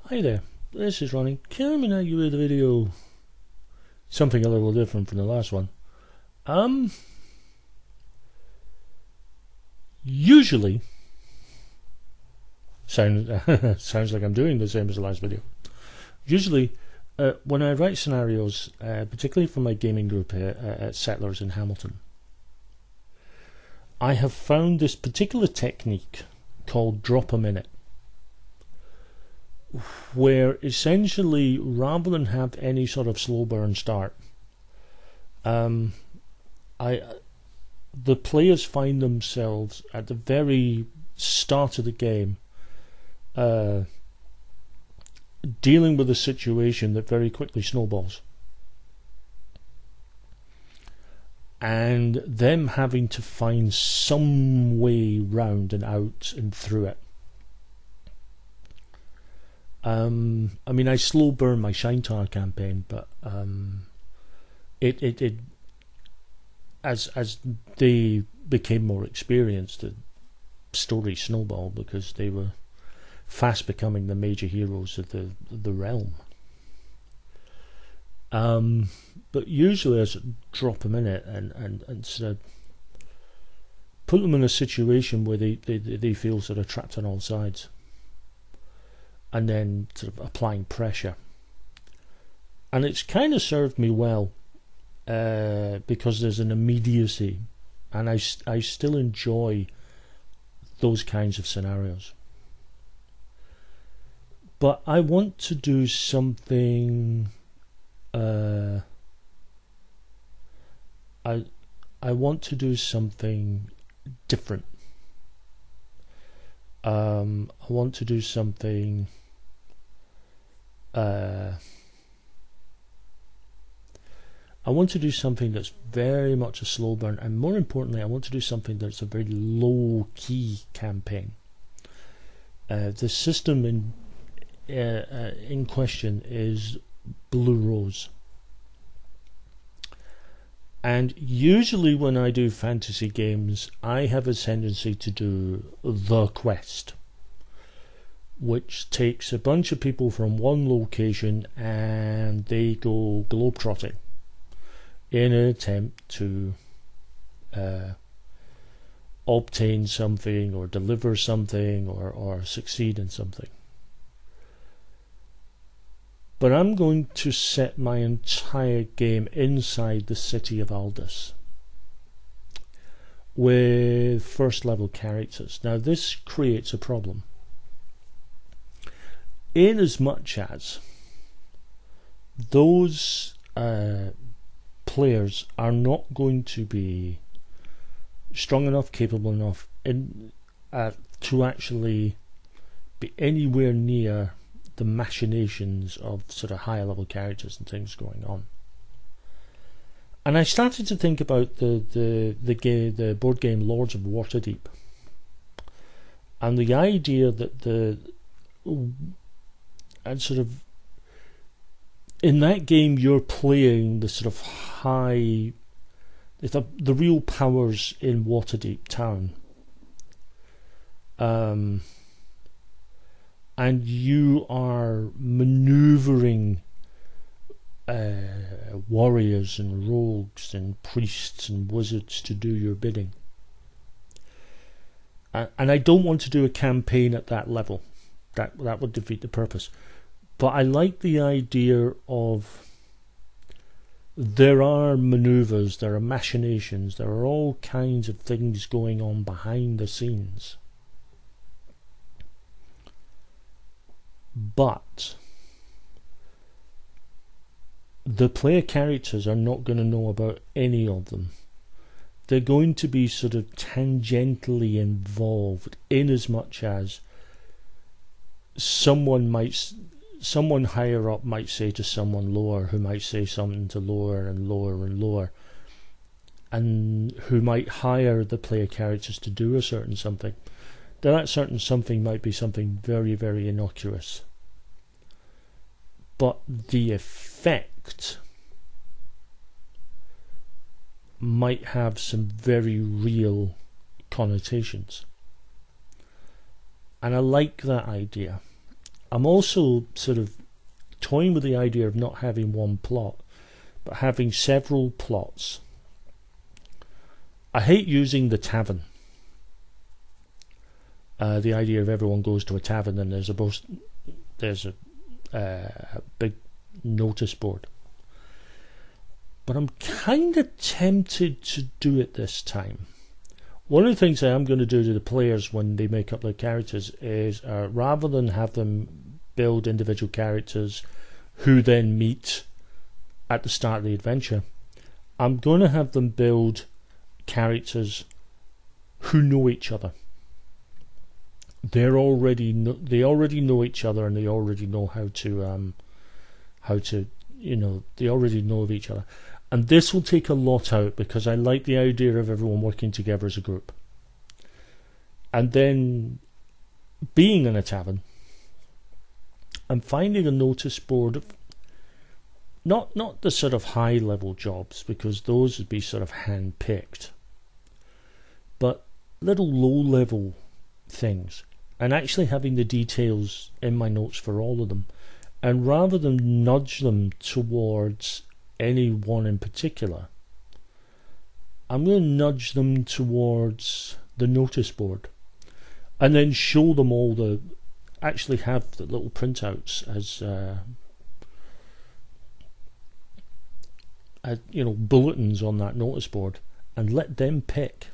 Hi there, this is Ronnie, coming at you with a video, something a little different from the last one. Usually, sounds like I'm doing the same as the last video. Usually, when I write scenarios, particularly for my gaming group at Settlers in Hamilton, I have found this particular technique called drop a minute, where essentially, rather than have any sort of slow burn start, the players find themselves at the very start of the game dealing with a situation that very quickly snowballs, and them having to find some way round and out and through it. I mean, I slow burn my Shinetar campaign, but it as they became more experienced, the story snowballed because they were fast becoming the major heroes of the realm. But usually I drop them in it and sort of put them in a situation where they feel sort of trapped on all sides, and then sort of applying pressure. And it's kind of served me well because there's an immediacy, and I still enjoy those kinds of scenarios. But I want to do something. I want to do something different. I want to do something. I want to do something that's very much a slow burn, and more importantly, I want to do something that's a very low key campaign. The system in question is Blue Rose, and usually when I do fantasy games, I have a tendency to do The Quest, which takes a bunch of people from one location and they go globetrotting in an attempt to obtain something or deliver something or succeed in something. But I'm going to set my entire game inside the city of Aldous with first level characters. Now this creates a problem, in as much as those players are not going to be strong enough, capable enough to actually be anywhere near the machinations of sort of higher level characters and things going on. And I started to think about the board game Lords of Waterdeep, and the idea that and sort of in that game you're playing the sort of high, the real powers in Waterdeep town, and you are manoeuvring warriors and rogues and priests and wizards to do your bidding. And I don't want to do a campaign at that level. That would defeat the purpose. But I like the idea of there are maneuvers, there are machinations, there are all kinds of things going on behind the scenes. But the player characters are not going to know about any of them. They're going to be sort of tangentially involved, in as much as someone higher up might say to someone lower, who might say something to lower and lower and lower, and who might hire the player characters to do a certain something. That certain something might be something very, very innocuous, but the effect might have some very real connotations. And I like that idea. I'm also sort of toying with the idea of not having one plot, but having several plots. I hate using the tavern. The idea of everyone goes to a tavern and there's a big notice board. But I'm kind of tempted to do it this time. One of the things I am going to do to the players when they make up their characters is rather than have them build individual characters who then meet at the start of the adventure, I'm going to have them build characters who know each other. They already know each other, and they already know they already know of each other. And this will take a lot out, because I like the idea of everyone working together as a group. And then being in a tavern and finding a notice board of not the sort of high level jobs, because those would be sort of hand picked, but little low level things, and actually having the details in my notes for all of them. And rather than nudge them towards any one in particular, I'm going to nudge them towards the notice board, and then show them all actually have the little printouts as bulletins on that notice board, and let them pick.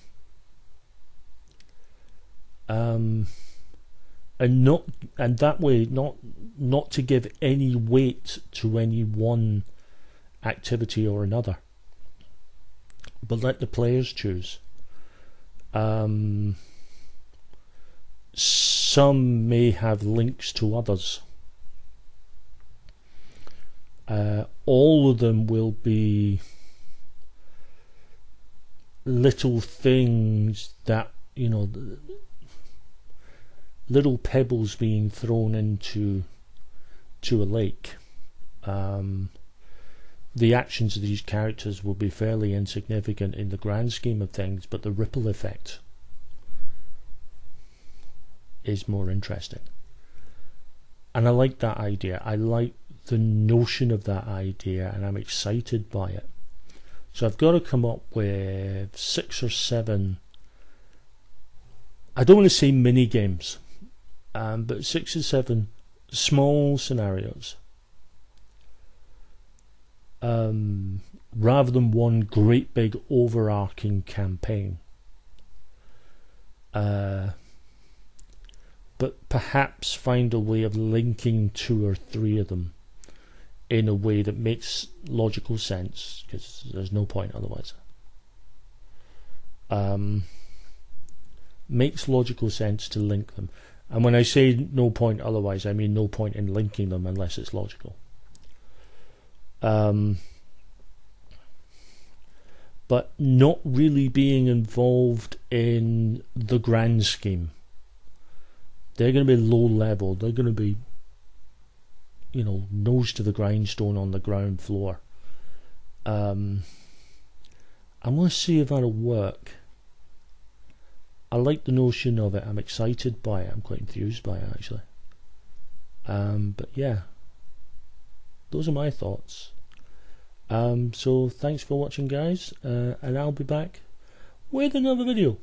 And that way, not to give any weight to any one activity or another, but let the players choose. Some may have links to others. All of them will be little things that, little pebbles being thrown into a lake. The actions of these characters will be fairly insignificant in the grand scheme of things, but the ripple effect is more interesting. And I like that idea. I like the notion of that idea, and I'm excited by it. So I've got to come up with 6 or 7, I don't want to say mini games, but 6 or 7 small scenarios, rather than one great big overarching campaign. But perhaps find a way of linking 2 or 3 of them in a way that makes logical sense, because there's no point otherwise. Makes logical sense to link them. And when I say no point otherwise, I mean no point in linking them unless it's logical. But not really being involved in the grand scheme. They're going to be low level. They're going to be, nose to the grindstone on the ground floor. I'm going to see if that'll work. I like the notion of it. I'm excited by it. I'm quite enthused by it, actually. But yeah, those are my thoughts. So thanks for watching, guys, and I'll be back with another video.